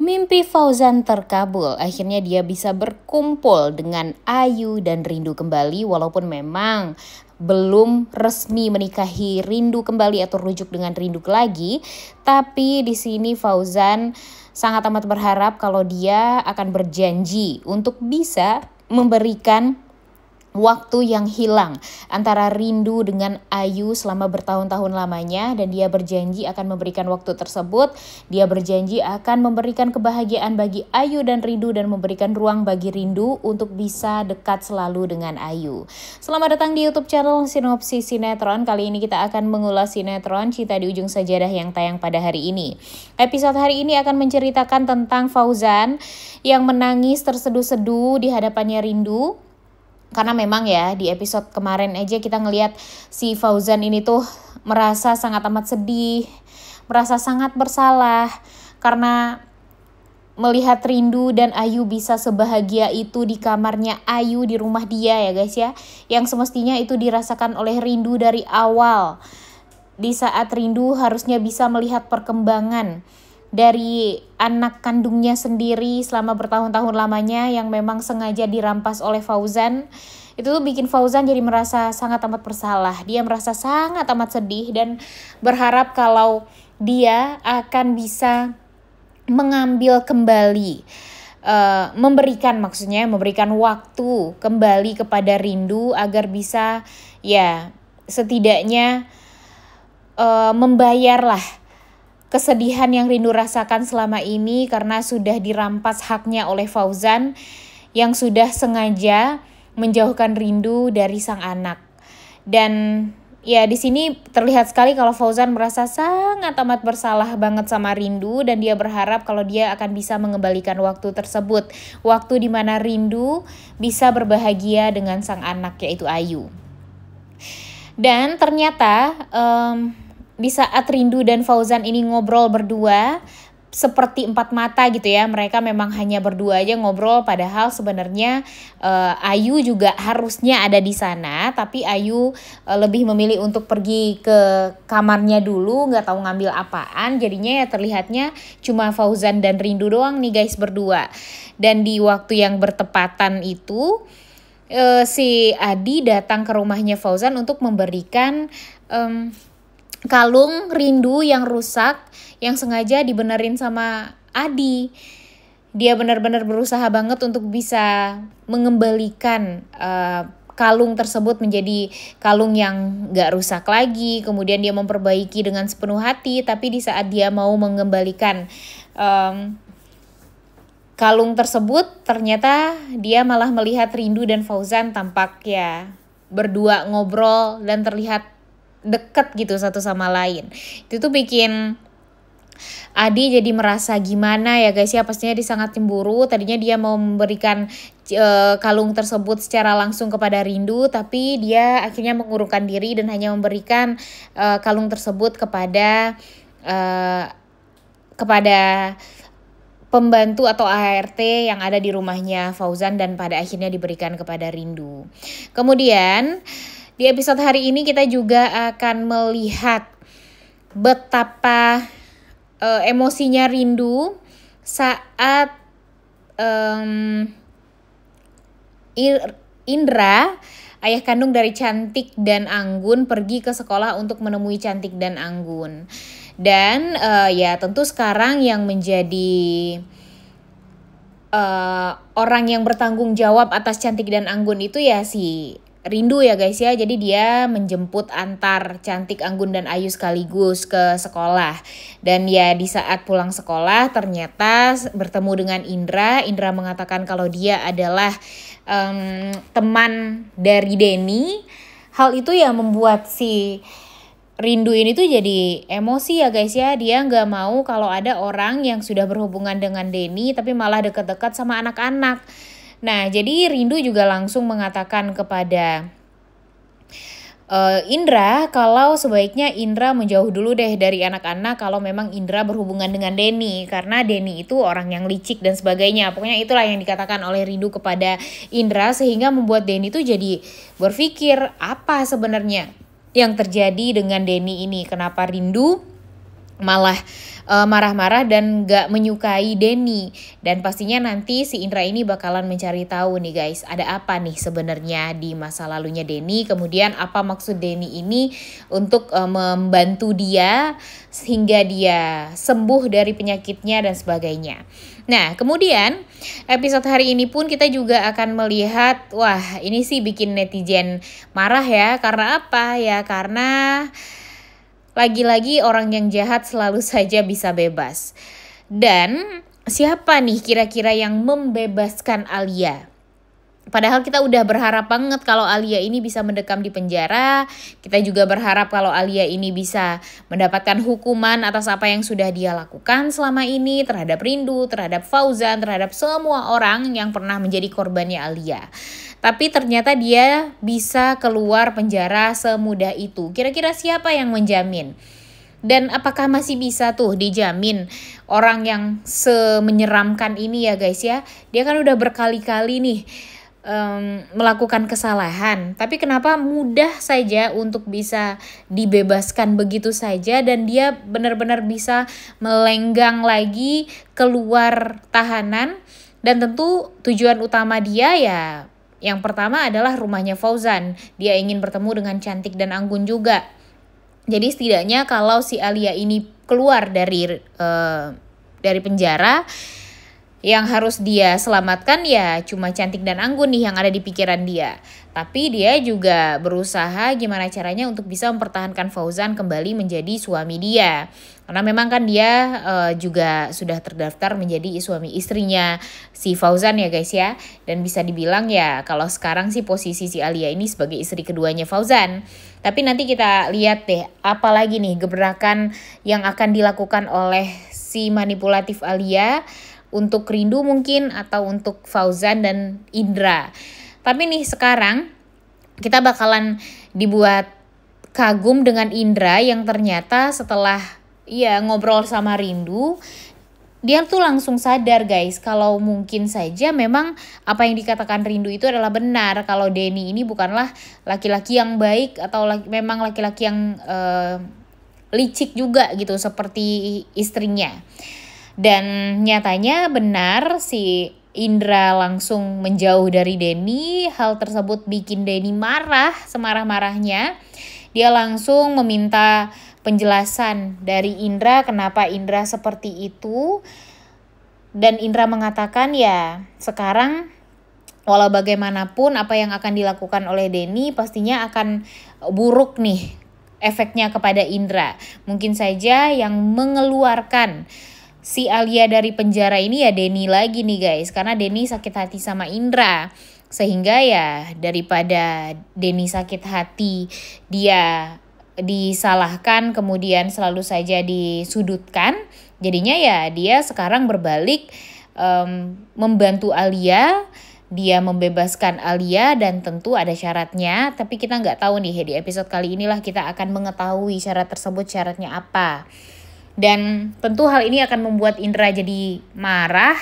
Mimpi Fauzan terkabul, akhirnya dia bisa berkumpul dengan Ayu dan Rindu kembali walaupun memang belum resmi menikahi Rindu kembali atau rujuk dengan Rindu lagi. Tapi di sini Fauzan sangat amat berharap kalau dia akan berjanji untuk bisa memberikan waktu yang hilang antara Rindu dengan Ayu selama bertahun-tahun lamanya, dan dia berjanji akan memberikan waktu tersebut. Dia berjanji akan memberikan kebahagiaan bagi Ayu dan Rindu dan memberikan ruang bagi Rindu untuk bisa dekat selalu dengan Ayu. Selamat datang di YouTube channel Sinopsis Sinetron. Kali ini kita akan mengulas sinetron Cinta di Ujung Sajadah yang tayang pada hari ini. Episode hari ini akan menceritakan tentang Fauzan yang menangis terseduh-seduh di hadapannya Rindu. Karena memang ya di episode kemarin aja kita ngelihat si Fauzan ini tuh merasa sangat amat sedih, merasa sangat bersalah karena melihat Rindu dan Ayu bisa sebahagia itu di kamarnya Ayu, di rumah dia ya guys ya. Yang semestinya itu dirasakan oleh Rindu dari awal. Di saat Rindu harusnya bisa melihat perkembangan dari anak kandungnya sendiri selama bertahun-tahun lamanya yang memang sengaja dirampas oleh Fauzan. Itu tuh bikin Fauzan jadi merasa sangat amat bersalah. Dia merasa sangat amat sedih dan berharap kalau dia akan bisa mengambil kembali, memberikan waktu kembali kepada Rindu agar bisa ya setidaknya membayarlah kesedihan yang Rindu rasakan selama ini karena sudah dirampas haknya oleh Fauzan yang sudah sengaja menjauhkan Rindu dari sang anak. Dan ya di sini terlihat sekali kalau Fauzan merasa sangat amat bersalah banget sama Rindu dan dia berharap kalau dia akan bisa mengembalikan waktu tersebut. Waktu di mana Rindu bisa berbahagia dengan sang anak yaitu Ayu. Dan ternyata di saat Rindu dan Fauzan ini ngobrol berdua seperti empat mata gitu ya. Mereka memang hanya berdua aja ngobrol, padahal sebenarnya Ayu juga harusnya ada di sana. Tapi Ayu lebih memilih untuk pergi ke kamarnya dulu, nggak tahu ngambil apaan. Jadinya ya terlihatnya cuma Fauzan dan Rindu doang nih guys berdua. Dan di waktu yang bertepatan itu si Adi datang ke rumahnya Fauzan untuk memberikan kalung Rindu yang rusak yang sengaja dibenerin sama Adi. Dia benar-benar berusaha banget untuk bisa mengembalikan kalung tersebut menjadi kalung yang gak rusak lagi. Kemudian dia memperbaiki dengan sepenuh hati. Tapi di saat dia mau mengembalikan kalung tersebut, ternyata dia malah melihat Rindu dan Fauzan tampak ya berdua ngobrol dan terlihat deket gitu satu sama lain. Itu tuh bikin Adi jadi merasa gimana ya guys ya, pastinya dia sangat cemburu. Tadinya dia mau memberikan kalung tersebut secara langsung kepada Rindu, tapi dia akhirnya mengurungkan diri dan hanya memberikan kalung tersebut kepada pembantu atau ART yang ada di rumahnya Fauzan dan pada akhirnya diberikan kepada Rindu. Kemudian di episode hari ini kita juga akan melihat betapa emosinya Rindu saat Indra, ayah kandung dari Cantik dan Anggun, pergi ke sekolah untuk menemui Cantik dan Anggun. Dan ya tentu sekarang yang menjadi orang yang bertanggung jawab atas Cantik dan Anggun itu ya si Rindu ya guys ya. Jadi dia menjemput antar Cantik, Anggun dan Ayu sekaligus ke sekolah. Dan ya di saat pulang sekolah ternyata bertemu dengan Indra. Indra mengatakan kalau dia adalah teman dari Denny. Hal itu ya membuat si Rindu ini tuh jadi emosi ya guys ya. Dia gak mau kalau ada orang yang sudah berhubungan dengan Denny tapi malah dekat-dekat sama anak-anak. Nah, jadi Rindu juga langsung mengatakan kepada Indra kalau sebaiknya Indra menjauh dulu deh dari anak-anak kalau memang Indra berhubungan dengan Denny. Karena Denny itu orang yang licik dan sebagainya. Pokoknya itulah yang dikatakan oleh Rindu kepada Indra sehingga membuat Denny itu jadi berpikir apa sebenarnya yang terjadi dengan Denny ini. Kenapa Rindu malah marah-marah dan gak menyukai Denny. Dan pastinya nanti si Indra ini bakalan mencari tahu nih guys, ada apa nih sebenarnya di masa lalunya Denny, kemudian apa maksud Denny ini untuk membantu dia sehingga dia sembuh dari penyakitnya dan sebagainya. Nah, kemudian episode hari ini pun kita juga akan melihat, wah ini sih bikin netizen marah ya. Karena apa? Ya karena lagi-lagi orang yang jahat selalu saja bisa bebas. Dan siapa nih kira-kira yang membebaskan Alia? Padahal kita udah berharap banget kalau Alia ini bisa mendekam di penjara. Kita juga berharap kalau Alia ini bisa mendapatkan hukuman atas apa yang sudah dia lakukan selama ini terhadap Rindu, terhadap Fauzan, terhadap semua orang yang pernah menjadi korbannya Alia. Tapi ternyata dia bisa keluar penjara semudah itu. Kira-kira siapa yang menjamin? Dan apakah masih bisa tuh dijamin orang yang semenyeramkan ini ya guys ya? Dia kan udah berkali-kali nih melakukan kesalahan, tapi kenapa mudah saja untuk bisa dibebaskan begitu saja dan dia benar-benar bisa melenggang lagi keluar tahanan. Dan tentu tujuan utama dia ya yang pertama adalah rumahnya Fauzan. Dia ingin bertemu dengan Cantik dan Anggun juga. Jadi setidaknya kalau si Alia ini keluar dari penjara, yang harus dia selamatkan ya cuma Cantik dan Anggun nih yang ada di pikiran dia. Tapi dia juga berusaha gimana caranya untuk bisa mempertahankan Fauzan kembali menjadi suami dia. Karena memang kan dia juga sudah terdaftar menjadi suami istrinya si Fauzan ya guys ya. Dan bisa dibilang ya kalau sekarang sih posisi si Alia ini sebagai istri keduanya Fauzan. Tapi nanti kita lihat deh apalagi nih gebrakan yang akan dilakukan oleh si manipulatif Alia untuk Rindu mungkin atau untuk Fauzan dan Indra. Tapi nih sekarang kita bakalan dibuat kagum dengan Indra yang ternyata setelah ngobrol sama Rindu, dia tuh langsung sadar guys kalau mungkin saja memang apa yang dikatakan Rindu itu adalah benar. Kalau Denny ini bukanlah laki-laki yang baik atau memang laki-laki yang licik juga gitu seperti istrinya. Dan nyatanya benar si Indra langsung menjauh dari Denny. Hal tersebut bikin Denny marah semarah-marahnya. Dia langsung meminta penjelasan dari Indra kenapa Indra seperti itu. Dan Indra mengatakan ya sekarang walau bagaimanapun apa yang akan dilakukan oleh Denny pastinya akan buruk nih efeknya kepada Indra. Mungkin saja yang mengeluarkan si Alia dari penjara ini ya Denny lagi nih guys. Karena Denny sakit hati sama Indra. Sehingga ya daripada Denny sakit hati dia disalahkan kemudian selalu saja disudutkan. Jadinya ya dia sekarang berbalik membantu Alia. Dia membebaskan Alia dan tentu ada syaratnya. Tapi kita nggak tahu nih di episode kali inilah kita akan mengetahui syarat tersebut syaratnya apa. Dan tentu hal ini akan membuat Indra jadi marah,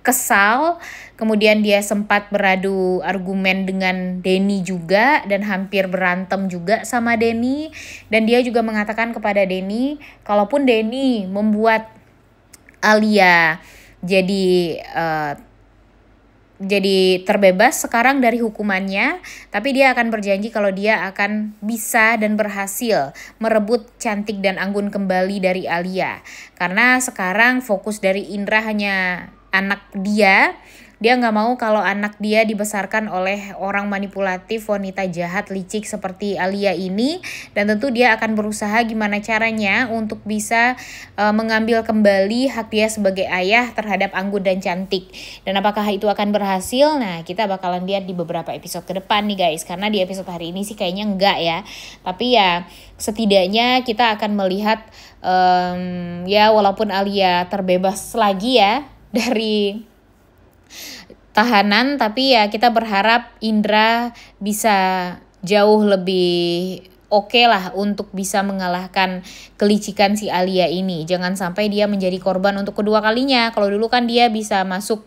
kesal. Kemudian dia sempat beradu argumen dengan Denny juga dan hampir berantem juga sama Denny. Dan dia juga mengatakan kepada Denny, kalaupun Denny membuat Alia jadi terbebas sekarang dari hukumannya, tapi dia akan berjanji kalau dia akan bisa dan berhasil merebut Cantik dan Anggun kembali dari Alia. Karena sekarang fokus dari Indra hanya anak dia. Dia nggak mau kalau anak dia dibesarkan oleh orang manipulatif, wanita jahat, licik seperti Alia ini. Dan tentu dia akan berusaha gimana caranya untuk bisa mengambil kembali hak dia sebagai ayah terhadap Anggun dan Cantik. Dan apakah itu akan berhasil? Nah, kita bakalan lihat di beberapa episode ke depan nih guys. Karena di episode hari ini sih kayaknya enggak ya. Tapi ya setidaknya kita akan melihat ya walaupun Alia terbebas lagi ya dari tahanan, tapi ya kita berharap Indra bisa jauh lebih oke lah untuk bisa mengalahkan kelicikan si Alia ini. Jangan sampai dia menjadi korban untuk kedua kalinya. Kalau dulu kan dia bisa masuk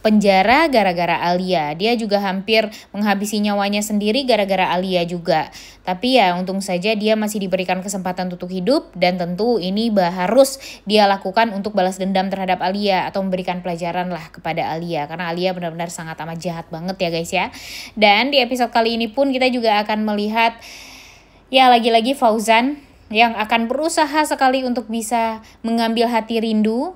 penjara gara-gara Alia. Dia juga hampir menghabisi nyawanya sendiri gara-gara Alia juga. Tapi ya untung saja dia masih diberikan kesempatan untuk hidup, dan tentu ini harus dia lakukan untuk balas dendam terhadap Alia atau memberikan pelajaran lah kepada Alia, karena Alia benar-benar sangat amat jahat banget ya guys ya. Dan di episode kali ini pun kita juga akan melihat ya lagi-lagi Fauzan yang akan berusaha sekali untuk bisa mengambil hati Rindu.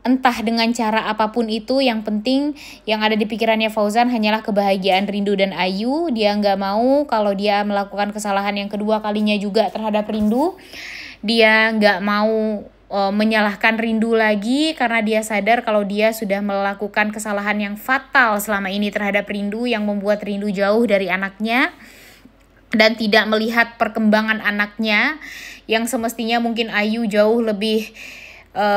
Entah dengan cara apapun itu, yang penting yang ada di pikirannya Fauzan hanyalah kebahagiaan Rindu dan Ayu. Dia nggak mau kalau dia melakukan kesalahan yang kedua kalinya juga terhadap Rindu. Dia nggak mau menyalahkan Rindu lagi karena dia sadar kalau dia sudah melakukan kesalahan yang fatal selama ini terhadap Rindu, yang membuat Rindu jauh dari anaknya dan tidak melihat perkembangan anaknya yang semestinya mungkin Ayu jauh lebih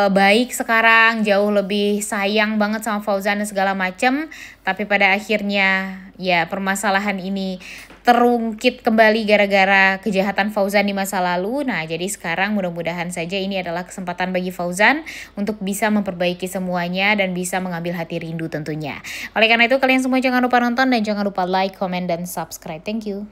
baik sekarang, jauh lebih sayang banget sama Fauzan dan segala macam. Tapi pada akhirnya ya permasalahan ini terungkit kembali gara-gara kejahatan Fauzan di masa lalu. Nah jadi sekarang mudah-mudahan saja ini adalah kesempatan bagi Fauzan untuk bisa memperbaiki semuanya dan bisa mengambil hati Rindu tentunya. Oleh karena itu kalian semua jangan lupa nonton dan jangan lupa like, comment, dan subscribe. Thank you.